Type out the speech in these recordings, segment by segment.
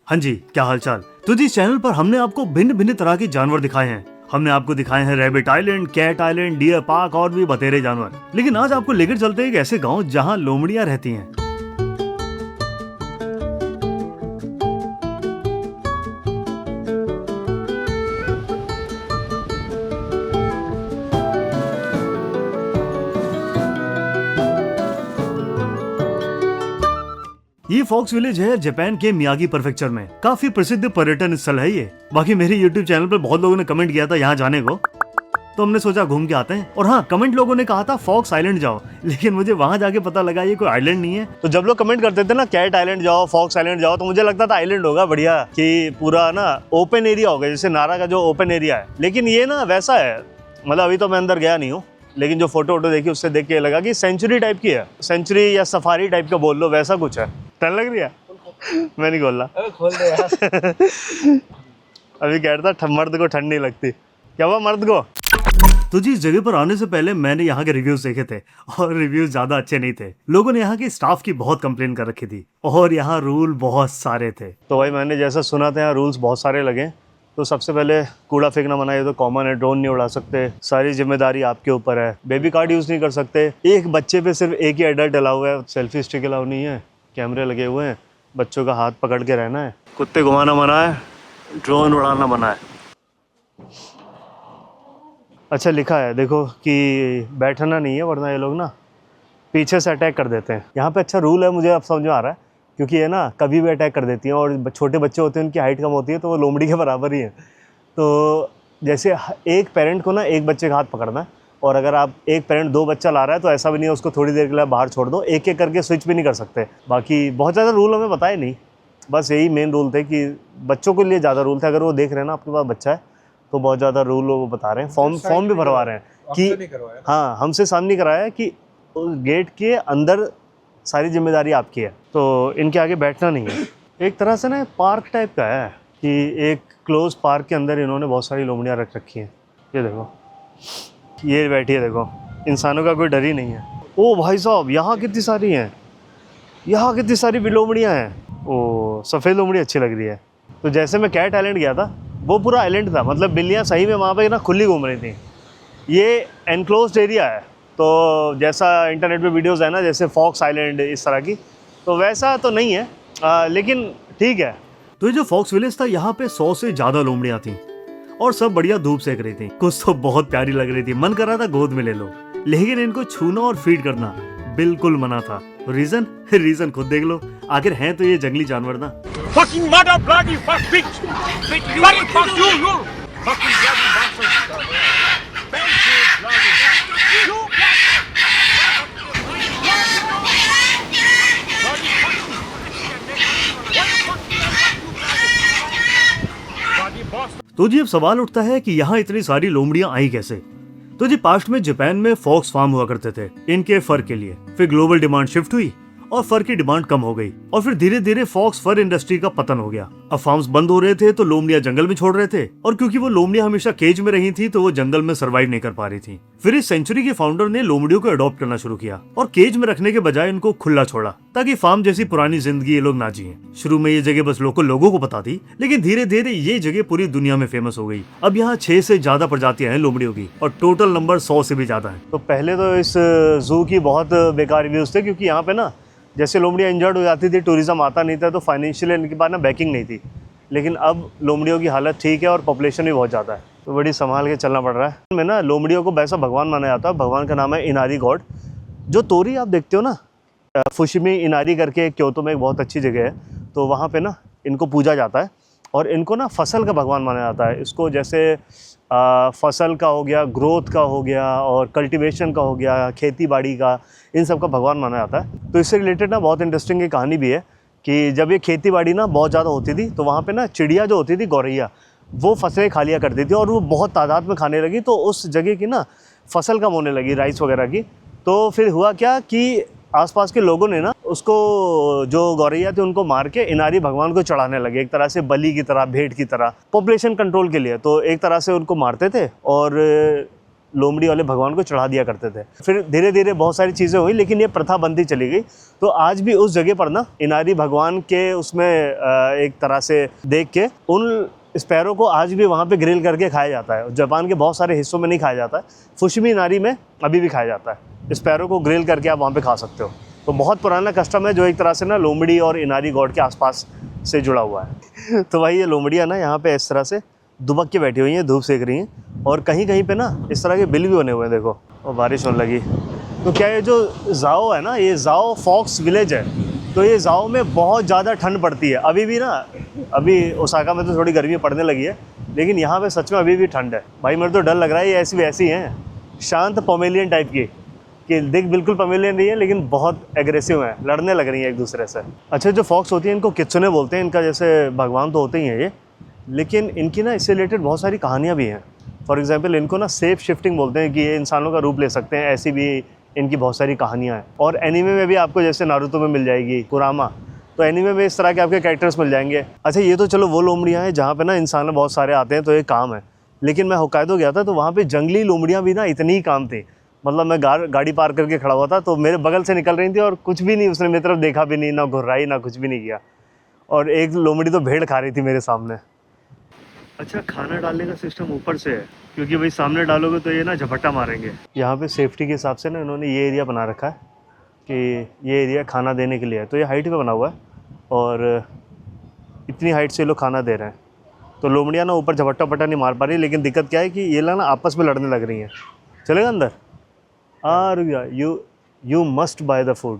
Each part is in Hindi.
हाँ जी, क्या हालचाल। तो जी, इस चैनल पर हमने आपको भिन्न भिन्न तरह के जानवर दिखाए हैं। हमने आपको दिखाए हैं rabbit island, cat island, deer park और भी बतेरे जानवर। लेकिन आज आपको लेकर चलते हैं एक ऐसे गांव जहां लोमड़ियां रहती हैं। ये फॉक्स विलेज है जापान के मियागी प्रेफेक्चर में। काफी प्रसिद्ध पर्यटन स्थल है ये। बाकी मेरे YouTube चैनल पर बहुत लोगों ने कमेंट किया था यहाँ जाने को, तो हमने सोचा घूम के आते हैं। और हाँ, कमेंट लोगों ने कहा था फॉक्स आइलैंड जाओ, लेकिन मुझे वहां जाके पता लगा ये कोई आइलैंड नहीं है। तो जब लोग कमेंट करते थे ना कैट आइलैंड जाओ, फॉक्स आइलैंड जाओ, तो मुझे लगता था आइलैंड होगा बढ़िया, कि पूरा ना ओपन एरिया होगा, जैसे नारा का जो ओपन एरिया है। लेकिन ये ना वैसा है, मतलब अभी तो मैं अंदर गया नहीं हूँ, लेकिन जो फोटो देखी उससे देख के लगा कि सेंचुरी टाइप की है। सेंचुरी या सफारी टाइप का बोल लो, वैसा कुछ है। डर लग रही है? मैं नहीं खोल रहा। खोल दे यार। अभी कह रहा था मर्द को ठंड नहीं लगती। क्या हुआ मर्द को? तो जी, इस जगह पर आने से पहले मैंने यहाँ के रिव्यूज देखे थे और रिव्यूज ज्यादा अच्छे नहीं थे। लोगों ने यहाँ के स्टाफ की बहुत कंप्लेन कर रखी थी और यहाँ रूल बहुत सारे थे। तो भाई मैंने जैसा सुना था यहाँ रूल्स बहुत सारे लगे। तो सबसे पहले कूड़ा फेंकना मना है, तो कॉमन है। ड्रोन नहीं उड़ा सकते, सारी जिम्मेदारी आपके ऊपर है। बेबी कार्ड यूज नहीं कर सकते। एक बच्चे पे सिर्फ एक ही एडल्ट अलाउ है। सेल्फी स्टिक अलाउ नहीं है। कैमरे लगे हुए हैं। बच्चों का हाथ पकड़ के रहना है। कुत्ते घुमाना मना है। ड्रोन उड़ाना मना है। अच्छा लिखा है देखो कि बैठना नहीं है, वरना ये लोग ना पीछे से अटैक कर देते हैं। यहाँ पे अच्छा रूल है, मुझे अब समझ में आ रहा है, क्योंकि ये ना कभी भी अटैक कर देती हैं। और छोटे बच्चे होते हैं, उनकी हाइट कम होती है, तो वो लोमड़ी के बराबर ही है। तो जैसे एक पेरेंट को ना एक बच्चे का हाथ पकड़ना है, और अगर आप एक पेरेंट दो बच्चा ला रहा है तो ऐसा भी नहीं है उसको थोड़ी देर के लिए बाहर छोड़ दो। एक एक करके स्विच भी नहीं कर सकते। बाकी बहुत ज़्यादा रूल हमें पता ही नहीं, बस यही मेन रूल थे कि बच्चों के लिए ज़्यादा रूल थे। अगर वो देख रहे हैं ना आपके पास बच्चा है, तो बहुत ज़्यादा रूल वो बता रहे हैं। फॉर्म भी भरवा रहे हैं कि हाँ, हमसे साइन नहीं कराया कि गेट के अंदर सारी जिम्मेदारी आपकी है। तो इनके आगे बैठना नहीं है। एक तरह से ना पार्क टाइप का है, कि एक क्लोज पार्क के अंदर इन्होंने बहुत सारी लोमड़ियाँ रख रखी हैं। ये देखो, ये बैठी है, देखो, इंसानों का कोई डर ही नहीं है। ओ भाई साहब, यहाँ कितनी सारी हैं, यहाँ कितनी सारी लोमड़ियाँ हैं। ओ, सफ़ेद लोमड़ी अच्छी लग रही है। तो जैसे मैं कैट आइलैंड गया था, वो पूरा आइलैंड था, मतलब बिल्लियाँ सही में वहाँ पे ना खुली घूम रही थी। ये एनक्लोज्ड एरिया है, तो जैसा इंटरनेट पे वीडियोस है ना, जैसे फॉक्स आइलैंड इस तरह की, तो वैसा तो नहीं है, लेकिन ठीक है। तो ये जो फॉक्स विलेज था, यहाँ पे 100 से ज़्यादा लोमड़ियाँ थी और सब बढ़िया धूप सेक रही थी। कुछ तो बहुत प्यारी लग रही थी, मन कर रहा था गोद में ले लो। लेकिन इनको छूना और फीड करना बिल्कुल मना था। रीजन खुद देख लो, आखिर हैं तो ये जंगली जानवर ना। Fucking mother bloody fuck bitch! Bloody fuck you! Fucking bloody bastard! Thank you, bloody! You! तो जी, अब सवाल उठता है कि यहाँ इतनी सारी लोमड़ियाँ आई कैसे। तो जी, पास्ट में जापान में फॉक्स फार्म हुआ करते थे इनके फर के लिए। फिर ग्लोबल डिमांड शिफ्ट हुई और फर की डिमांड कम हो गई, और फिर धीरे धीरे फॉक्स फर इंडस्ट्री का पतन हो गया। अब फार्म्स बंद हो रहे थे तो लोमड़ियां जंगल में छोड़ रहे थे, और क्योंकि वो लोमड़ियां हमेशा केज में रही थी तो वो जंगल में सर्वाइव नहीं कर पा रही थी। फिर इस सेंचुरी के फाउंडर ने लोमड़ियों को अडॉप्ट करना शुरू किया और केज में रखने के बजाय इनको खुला छोड़ा, ताकि फार्म जैसी पुरानी जिंदगी ये लोग ना जिए। शुरू में ये जगह बस लोगों को पता थी, लेकिन धीरे धीरे ये जगह पूरी दुनिया में फेमस हो गई। अब यहाँ 6 से ज्यादा प्रजातियां हैं लोमड़ियों की, और टोटल नंबर 100 से भी ज्यादा है। तो पहले तो इस जू की बहुत बेकार रिव्यूज थे, क्योंकि यहाँ पे ना जैसे लोमड़ियाँ इंजर्ड हो जाती थी, टूरिज्म आता नहीं था, तो फाइनेंशियली इनके पास ना बैकिंग नहीं थी। लेकिन अब लोमड़ियों की हालत ठीक है और पॉपुलेशन भी बहुत ज़्यादा है, तो बड़ी संभाल के चलना पड़ रहा है। में ना लोमड़ियों को वैसा भगवान माना जाता है। भगवान का नाम है इनारी गॉड। जो तोरी आप देखते हो ना, फुशिमी इनारी करके क्योतो में एक बहुत अच्छी जगह है, तो वहाँ पर ना इनको पूजा जाता है। और इनको ना फसल का भगवान माना जाता है। इसको जैसे फसल का हो गया, ग्रोथ का हो गया, और कल्टीवेशन का हो गया, खेती बाड़ी का, इन सब का भगवान माना जाता है। तो इससे रिलेटेड ना बहुत इंटरेस्टिंग एक कहानी भी है, कि जब ये खेती बाड़ी ना बहुत ज़्यादा होती थी, तो वहाँ पे ना चिड़िया जो होती थी, गौरैया, वो फसलें खा लिया करती थी, और वो बहुत तादाद में खाने लगी। तो उस जगह की ना फसल कम होने लगी, राइस वगैरह की। तो फिर हुआ क्या कि आसपास के लोगों ने ना उसको, जो गौरैया थे, उनको मार के इनारी भगवान को चढ़ाने लगे, एक तरह से बलि की तरह, भेंट की तरह, पॉपुलेशन कंट्रोल के लिए। तो एक तरह से उनको मारते थे और लोमड़ी वाले भगवान को चढ़ा दिया करते थे। फिर धीरे धीरे बहुत सारी चीज़ें हुई, लेकिन ये प्रथा बनती चली गई। तो आज भी उस जगह पर ना इनारी भगवान के उसमें एक तरह से देख के उन स्पैरो को आज भी वहाँ पे ग्रिल करके खाया जाता है। जापान के बहुत सारे हिस्सों में नहीं खाया जाता है, फुशिमी इनारी में अभी भी खाया जाता है। स्पैरो को ग्रिल करके आप वहाँ पे खा सकते हो। तो बहुत पुराना कस्टम है जो एक तरह से ना लोमड़ी और इनारी गॉड के आसपास से जुड़ा हुआ है। तो भाई ये लोमड़ियाँ ना यहाँ पे इस तरह से दुबक के बैठी हुई हैं, धूप सेक रही हैं, और कहीं कहीं पे ना इस तरह के बिल भी बने हुए हैं, देखो, और बारिश होने लगी। तो क्या ये जो जाओ है ना, ये जाओ फॉक्स विलेज है, तो ये जाओ में बहुत ज़्यादा ठंड पड़ती है अभी भी ना। अभी ओसाका में तो थोड़ी गर्मी पड़ने लगी है, लेकिन यहाँ पे सच में अभी भी ठंड है। भाई मेरे तो डर लग रहा है, ये ऐसी वैसी हैं, शांत पोमेलियन टाइप की, कि दिख बिल्कुल पोमेलियन नहीं है लेकिन बहुत एग्रेसिव हैं, लड़ने लग रही हैं एक दूसरे से। अच्छा, जो फॉक्स होती है इनको कित्सुने बोलते हैं, इनका जैसे भगवान तो होते ही हैं ये, लेकिन इनकी ना इससे रिलेटेड बहुत सारी कहानियाँ भी हैं। फॉर एग्जांपल इनको ना सेफ शिफ्टिंग बोलते हैं, कि ये इंसानों का रूप ले सकते हैं, ऐसी भी इनकी बहुत सारी कहानियाँ हैं। और एनीमे में भी आपको जैसे नारुतो में मिल जाएगी कुरामा, तो एनीमे में इस तरह के आपके कैरेक्टर्स मिल जाएंगे। अच्छा, ये तो चलो वो लोमड़ियाँ हैं जहाँ पे ना इंसान बहुत सारे आते हैं तो ये काम है, लेकिन मैं होक्काइडो गया था तो वहाँ पे जंगली लोमड़ियाँ भी ना इतनी ही काम थी। मतलब मैं गाड़ी पार करके खड़ा हुआ था तो मेरे बगल से निकल रही थी और कुछ भी नहीं, उसने मेरी तरफ देखा भी नहीं, ना घुर्राई ना कुछ भी नहीं किया। और एक लोमड़ी तो भेड़ खा रही थी मेरे सामने। अच्छा, खाना डालने का सिस्टम ऊपर से है, क्योंकि भाई सामने डालोगे तो ये ना झपट्टा मारेंगे। यहाँ पे सेफ्टी के हिसाब से ना इन्होंने ये एरिया बना रखा है कि ये एरिया खाना देने के लिए है। तो ये हाइट पे बना हुआ है और इतनी हाइट से लोग खाना दे रहे हैं। तो लोमड़ियाँ ना ऊपर झपट्टा पट्टा नहीं मार पा रही, लेकिन दिक्कत क्या है कि ये लोग ना आपस में लड़ने लग रही हैं। चलेगा अंदर? रुक, you must by the food.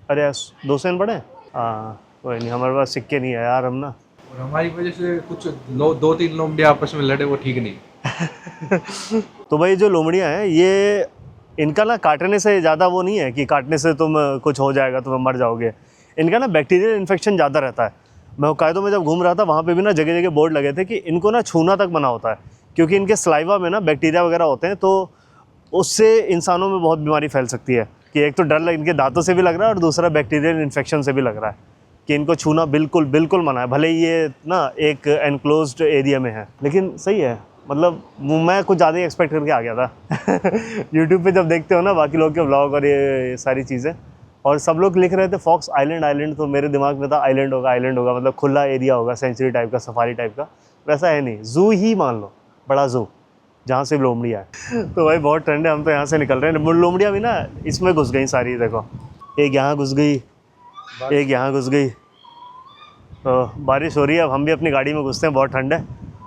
अरे यार 200 एन पड़े? हाँ कोई नहीं, हमारे पास सिक्के नहीं है यार, हम ना, और हमारी वजह से कुछ 2-3 लोमड़ी आपस में लड़े, वो ठीक नहीं। तो भाई जो लोमड़ियाँ हैं ये, इनका ना काटने से ज़्यादा वो नहीं है कि काटने से तुम कुछ हो जाएगा, तुम्हें मर जाओगे। इनका ना बैक्टीरियल इन्फेक्शन ज़्यादा रहता है। मैं होक्काइडो में जब घूम रहा था वहाँ पे भी ना जगह जगह बोर्ड लगे थे कि इनको ना छूना तक मना होता है, क्योंकि इनके सलाइवा में ना बैक्टीरिया वगैरह होते हैं, तो उससे इंसानों में बहुत बीमारी फैल सकती है। कि एक तो डर इनके दांतों से भी लग रहा है और दूसरा बैक्टीरियल इन्फेक्शन से भी लग रहा है, कि इनको छूना बिल्कुल बिल्कुल मना है, भले ही ये ना एक एनक्लोज्ड एरिया में है। लेकिन सही है, मतलब मैं कुछ ज़्यादा ही एक्सपेक्ट करके आ गया था। यूट्यूब पे जब देखते हो ना बाकी लोग के व्लॉग और ये सारी चीज़ें, और सब लोग लिख रहे थे फॉक्स आइलैंड, तो मेरे दिमाग में था आइलैंड होगा मतलब खुला एरिया होगा, सेंचुरी टाइप का, सफारी टाइप का। वैसा है नहीं, ज़ू ही मान लो, बड़ा ज़ू जहाँ से लोमड़ियाँ है। तो भाई बहुत ठंड है, हम तो यहाँ से निकल रहे हैं। लोमड़ियाँ भी ना इसमें घुस गई सारी, देखो एक यहाँ घुस गई, एक यहाँ घुस गई। तो बारिश हो रही है, अब हम भी अपनी गाड़ी में घुसते हैं, बहुत ठंड है।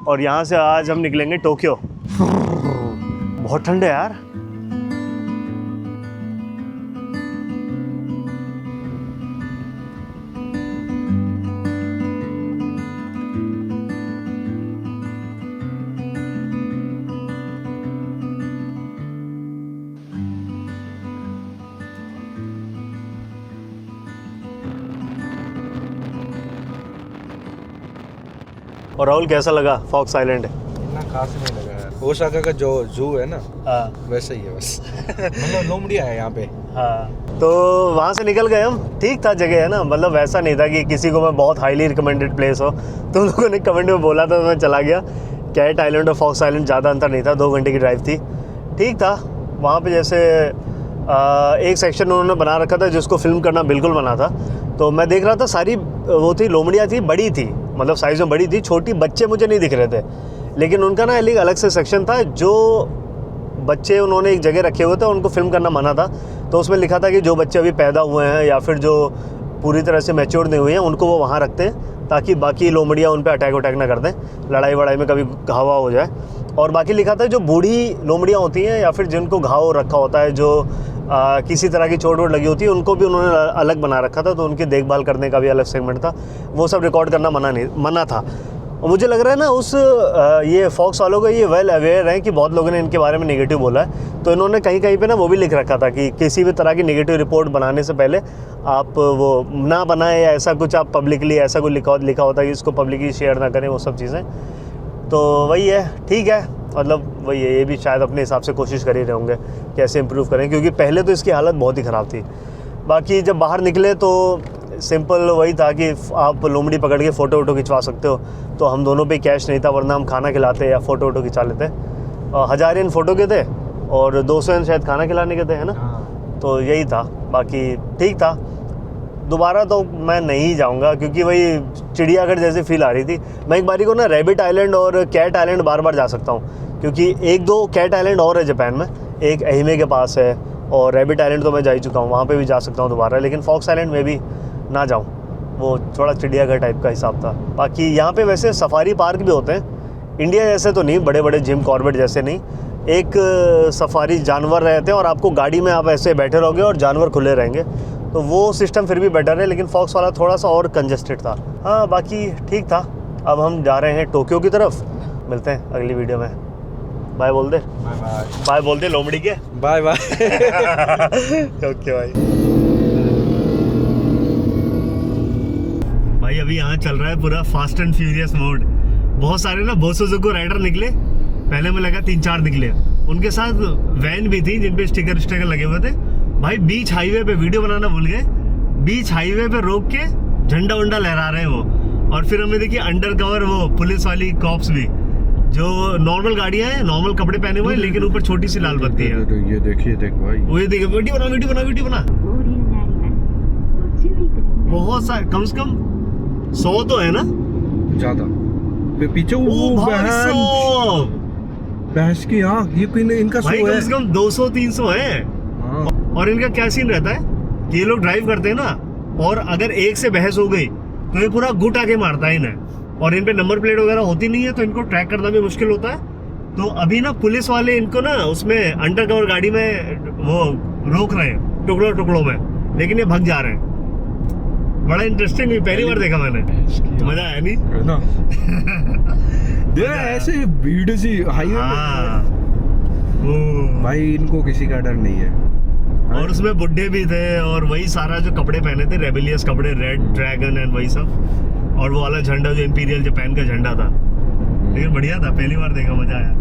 और यहाँ से आज हम निकलेंगे टोक्यो। बहुत ठंड है यार। और राहुल कैसा लगा फॉक्स आइलैंड? इतना खास नहीं लगा यार। ओसाका का जो जू है ना, हाँ वैसा ही है बस। मतलब लोमड़ियाँ है यहाँ पे। हाँ, तो वहाँ से निकल गए हम। ठीक था जगह है ना, मतलब वैसा नहीं था कि किसी को मैं बहुत हाईली रिकमेंडेड प्लेस हो। तुम लोगों ने कमेंट में बोला था तो मैं चला गया। कैट आइलैंड और फॉक्स आइलैंड ज़्यादा अंतर नहीं था, 2 घंटे की ड्राइव थी, ठीक था। वहाँ पे जैसे एक सेक्शन उन्होंने बना रखा था जिसको फिल्म करना बिल्कुल मना था। तो मैं देख रहा था, सारी वो थी लोमड़ियाँ थी, बड़ी थी, मतलब साइज़ में बड़ी थी, छोटी बच्चे मुझे नहीं दिख रहे थे। लेकिन उनका ना एक अलग से सेक्शन था, जो बच्चे उन्होंने एक जगह रखे हुए थे, उनको फिल्म करना मना था। तो उसमें लिखा था कि जो बच्चे अभी पैदा हुए हैं या फिर जो पूरी तरह से मैच्योर नहीं हुए हैं, उनको वो वहाँ रखते हैं ताकि बाकी लोमड़ियाँ उन पर अटैक ना कर दें, लड़ाई वड़ाई में कभी घावा हो जाए। और बाकी लिखा था जो बूढ़ी लोमड़ियाँ होती हैं या फिर जिनको घाव रखा होता है, जो किसी तरह की चोट वोट लगी होती है, उनको भी उन्होंने अलग बना रखा था। तो उनकी देखभाल करने का भी अलग सेगमेंट था, वो सब रिकॉर्ड करना मना था। और मुझे लग रहा है ना उस ये फॉक्स वालों को ये वेल अवेयर है कि बहुत लोगों ने इनके बारे में नेगेटिव बोला है। तो इन्होंने कहीं कहीं पे ना वो भी लिख रखा था कि किसी भी तरह की नेगेटिव रिपोर्ट बनाने से पहले आप वो ना बनाएं, या ऐसा कुछ आप पब्लिकली ऐसा कुछ लिखा होता है कि इसको पब्लिकली शेयर ना करें, वो सब चीज़ें। तो वही है, ठीक है, मतलब वही है, ये भी शायद अपने हिसाब से कोशिश कर ही रहे होंगे कैसे इम्प्रूव करें, क्योंकि पहले तो इसकी हालत बहुत ही ख़राब थी। बाकी जब बाहर निकले तो सिंपल वही था कि आप लोमड़ी पकड़ के फ़ोटो वोटो खिंचवा सकते हो। तो हम दोनों पे कैश नहीं था, वरना हम खाना खिलाते या फ़ोटो वोटो खिंचा लेते। 1000 येन फ़ोटो के थे और 200 येन शायद खाना खिलाने के थे, है ना? हाँ। तो यही था, बाकी ठीक था। दोबारा तो मैं नहीं जाऊंगा क्योंकि वही चिड़ियाघर जैसी फील आ रही थी। मैं एक बारी को ना रैबिट आइलैंड और कैट आइलैंड बार बार जा सकता हूँ, क्योंकि 1-2 कैट आइलैंड और है जापान में, एक एहिमे के पास है, और रैबिट आइलैंड तो मैं जा ही चुका हूँ, वहाँ पे भी जा सकता हूँ दोबारा। लेकिन फॉक्स आइलैंड में भी ना जाऊँ, वो थोड़ा चिड़ियाघर टाइप का हिसाब था। बाकी यहाँ पे वैसे सफारी पार्क भी होते हैं, इंडिया जैसे तो नहीं, बड़े बड़े जिम कॉर्बेट जैसे नहीं। एक सफारी जानवर रहते हैं और आपको गाड़ी में आप ऐसे बैठे रहोगे और जानवर खुले रहेंगे, तो वो सिस्टम फिर भी बेटर है। लेकिन फॉक्स वाला थोड़ा सा और कंजेस्टेड था। हाँ बाकी ठीक था। अब हम जा रहे हैं टोक्यो की तरफ, मिलते हैं अगली वीडियो में। बाय बोल दे, बाय बाय। बाय बोल दे लोमड़ी के। Bye bye. ओके भाई अभी यहाँ चल रहा है पूरा फास्ट एंड फ्यूरियस मोड। बहुत सारे ना बोसोज़ुको राइडर निकले, पहले में लगा 3-4 निकले, उनके साथ वैन भी थी जिन पे स्टिकर लगे हुए थे। भाई बीच हाईवे पे वीडियो बनाना भूल गए, बीच हाईवे पे रोक के झंडा वंडा लहरा रहे हैं वो। और फिर हमें देखिए अंडर कवर वो पुलिस वाली कॉप्स भी, जो नॉर्मल गाड़ियां हैं, नॉर्मल कपड़े पहने हुए हैं, लेकिन ऊपर छोटी सी लाल बत्ती है। ये देखिए, देख भाई, वो ये देखिए, वीडियो बना। बहुत सारे, कम से कम 100 तो है ना ज्यादा। पीछे वो भैंस की आँख, ये कोई इनका भाई शो है। कम से कम 200-300 है। हाँ। और इनका क्या सीन रहता है कि ये लोग ड्राइव करते हैं ना, और अगर एक से बहस हो गई तो ये पूरा गुट आके मारता है इन्हें, और इन पे नंबर प्लेट वगैरह होती नहीं है, तो इनको ट्रैक करना भी मुश्किल होता है। तो अभी ना पुलिस वाले इनको ना उसमें अंडरकवर गाड़ी में वो रोक रहे हैं टुकड़ों में, लेकिन ये भाग जा रहे हैं। बड़ा इंटरेस्टिंग, पहली बार देखा मैंने, मजा आया नहीं? है ना? ऐसे भीड़ सी हाईवे हाँ। में, भाई इनको किसी का डर नहीं है। और उसमें बुड्ढे भी थे, और वही सारा जो कपड़े पहने थे, रेबेलियस कपड़े, रेड ड्रैगन एंड वही सब, और वो वाला झंडा जो इंपीरियल जापान का झंडा था। लेकिन बढ़िया था, पहली बार देखा, मजा आया।